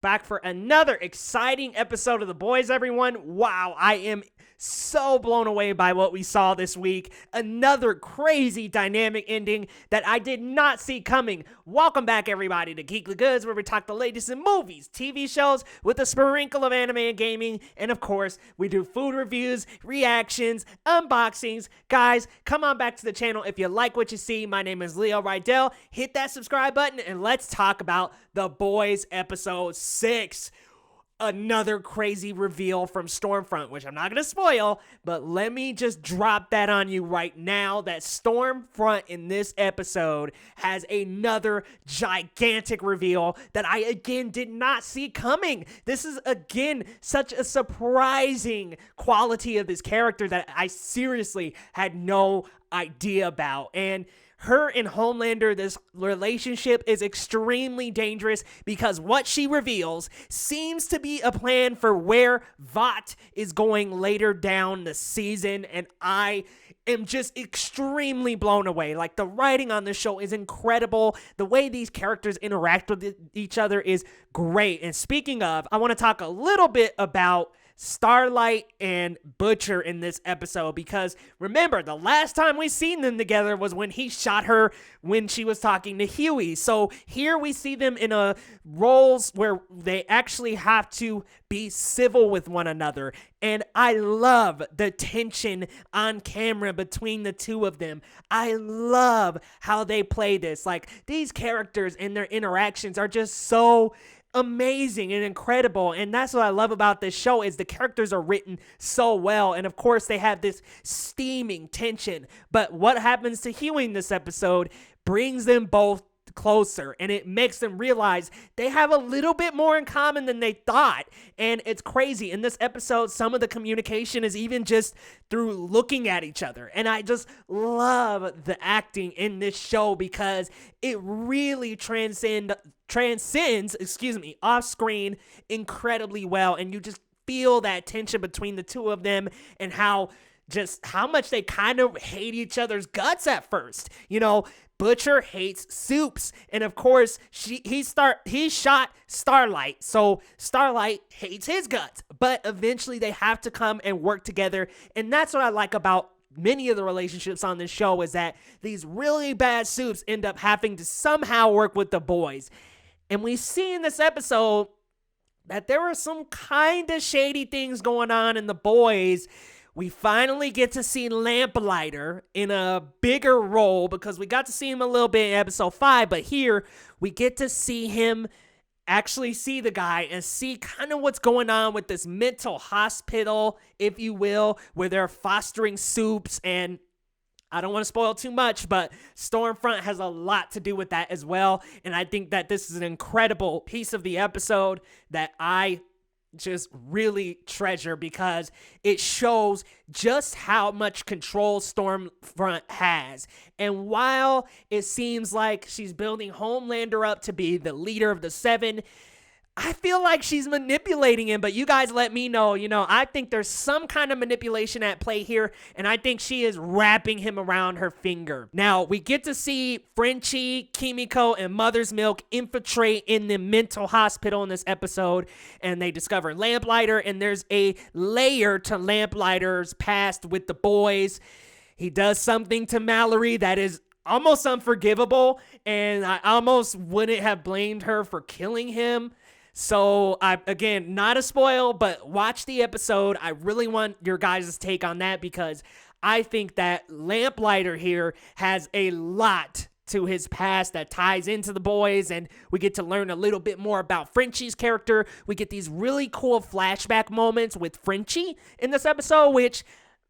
back for another exciting episode of The Boys, everyone. Wow, I am so blown away by what we saw this week. Another crazy dynamic ending that I did not see coming. Welcome back, everybody, to Geekly Goods, where we talk the latest in movies, TV shows, with a sprinkle of anime and gaming, and of course, we do food reviews, reactions, unboxings. Guys, come on back to the channel if you like what you see. My name is Leo Rydell. Hit that subscribe button, and let's talk about The Boys episode 6. Another crazy reveal from Stormfront, which I'm not going to spoil, but let me just drop that on you right now, that Stormfront in this episode has another gigantic reveal that I, again, did not see coming. This is, again, such a surprising quality of this character that I seriously had no idea about. And her and Homelander, this relationship is extremely dangerous because what she reveals seems to be a plan for where Vought is going later down the season, and I am just extremely blown away. Like, the writing on this show is incredible. The way these characters interact with each other is great. And speaking of, I want to talk a little bit about Starlight and Butcher in this episode, because remember, the last time we seen them together was when he shot her when she was talking to Huey. So here we see them in a roles where they actually have to be civil with one another, and I love the tension on camera between the two of them. I love how they play this. Like, these characters and their interactions are just so amazing and incredible, and that's what I love about this show, is the characters are written so well, and of course they have this steaming tension. But what happens to Huey in this episode brings them both closer, and it makes them realize they have a little bit more in common than they thought. And it's crazy. In this episode, some of the communication is even just through looking at each other, and I just love the acting in this show because it really transcends off screen incredibly well, and you just feel that tension between the two of them and how much they kind of hate each other's guts at first. You know, Butcher hates Soups, and of course he shot Starlight, so Starlight hates his guts, but eventually they have to come and work together. And that's what I like about many of the relationships on this show, is that these really bad Soups end up having to somehow work with the boys. And we see in this episode that there were some kind of shady things going on in the boys. We finally get to see Lamplighter in a bigger role, because we got to see him a little bit in episode 5, but here we get to see him actually see the guy and see kind of what's going on with this mental hospital, if you will, where they're fostering Soups. And I don't want to spoil too much, but Stormfront has a lot to do with that as well. And I think that this is an incredible piece of the episode that I just really treasure, because it shows just how much control Stormfront has. And while it seems like she's building Homelander up to be the leader of the Seven, I feel like she's manipulating him, but you guys let me know. I think there's some kind of manipulation at play here, and I think she is wrapping him around her finger. Now, we get to see Frenchie, Kimiko, and Mother's Milk infiltrate in the mental hospital in this episode, and they discover Lamplighter, and there's a layer to Lamplighter's past with the boys. He does something to Mallory that is almost unforgivable, and I almost wouldn't have blamed her for killing him. So, again, not a spoil, but watch the episode. I really want your guys' take on that, because I think that Lamplighter here has a lot to his past that ties into the boys, and we get to learn a little bit more about Frenchie's character. We get these really cool flashback moments with Frenchie in this episode, which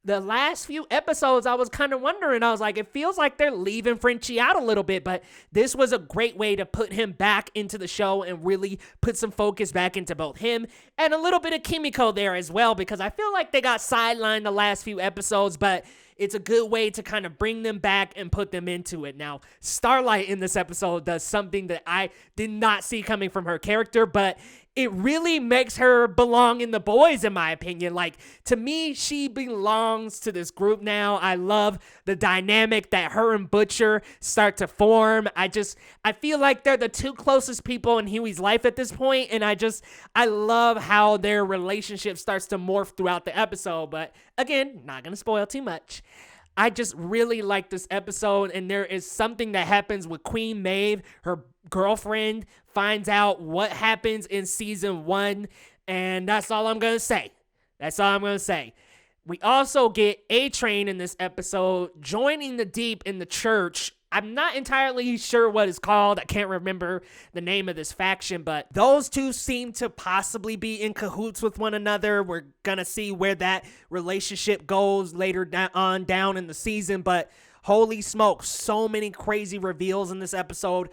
the last few episodes, I was kind of wondering. I was like, it feels like they're leaving Frenchie out a little bit, but this was a great way to put him back into the show and really put some focus back into both him and a little bit of Kimiko there as well, because I feel like they got sidelined the last few episodes, but it's a good way to kind of bring them back and put them into it. Now, Starlight in this episode does something that I did not see coming from her character, but it really makes her belong in The Boys, in my opinion. Like, to me, she belongs to this group now. I love the dynamic that her and Butcher start to form. I feel like they're the two closest people in Huey's life at this point, and I love how their relationship starts to morph throughout the episode. But again, not gonna spoil too much. I just really like this episode, and there is something that happens with Queen Maeve. Her girlfriend finds out what happens in season 1, and that's all I'm gonna say. We also get A-Train in this episode joining the Deep in the church. I'm not entirely sure what it's called. I can't remember the name of this faction, but those two seem to possibly be in cahoots with one another. We're gonna see where that relationship goes later down in the season, but holy smokes, so many crazy reveals in this episode.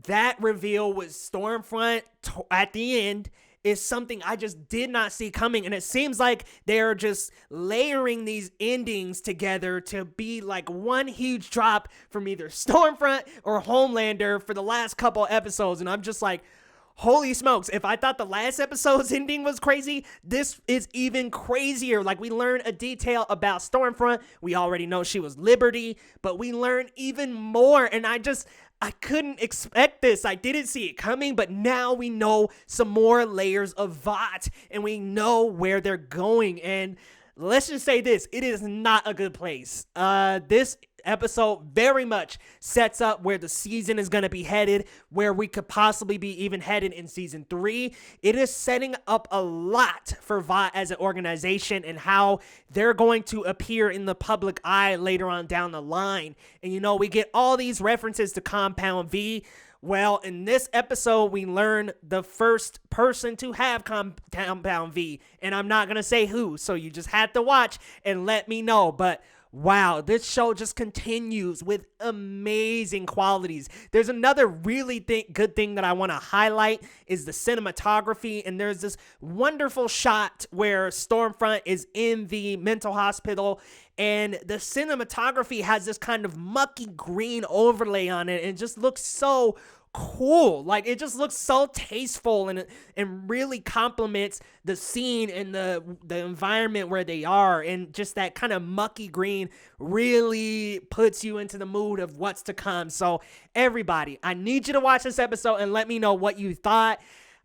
That reveal with Stormfront at the end is something I just did not see coming, and it seems like they're just layering these endings together to be like one huge drop from either Stormfront or Homelander for the last couple episodes, and I'm just like, holy smokes, if I thought the last episode's ending was crazy, this is even crazier. Like, we learn a detail about Stormfront. We already know she was Liberty, but we learn even more, and I couldn't expect this. I didn't see it coming, but now we know some more layers of Vought, and we know where they're going. And let's just say this, it is not a good place. This episode very much sets up where the season is going to be headed, where we could possibly be even headed in season 3. It is setting up a lot for Vought as an organization and how they're going to appear in the public eye later on down the line. And we get all these references to Compound V. Well, in this episode, we learn the first person to have Compound V, and I'm not going to say who, so you just have to watch and let me know. But wow, this show just continues with amazing qualities. There's another really good thing that I want to highlight is the cinematography, and there's this wonderful shot where Stormfront is in the mental hospital, and the cinematography has this kind of mucky green overlay on it, and it just looks so cool. Like, it just looks so tasteful, and really complements the scene and the environment where they are, and just that kind of mucky green really puts you into the mood of what's to come. So everybody, I need you to watch this episode and let me know what you thought.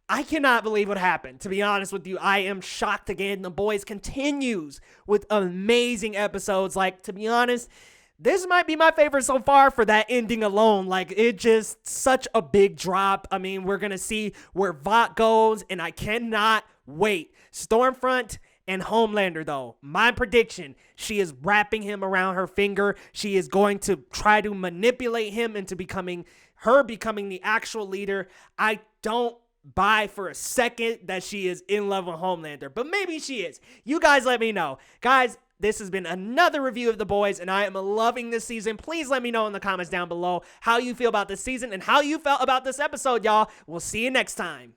I cannot believe what happened. To be honest with you, I am shocked again. The Boys continues with amazing episodes. Like, to be honest, this might be my favorite so far for that ending alone. Like, it just such a big drop. I mean, we're going to see where Vought goes, and I cannot wait. Stormfront and Homelander, though, my prediction, she is wrapping him around her finger. She is going to try to manipulate him into becoming the actual leader. I don't buy for a second that she is in love with Homelander, but maybe she is. You guys let me know. Guys, this has been another review of The Boys, and I am loving this season. Please let me know in the comments down below how you feel about this season and how you felt about this episode, y'all. We'll see you next time.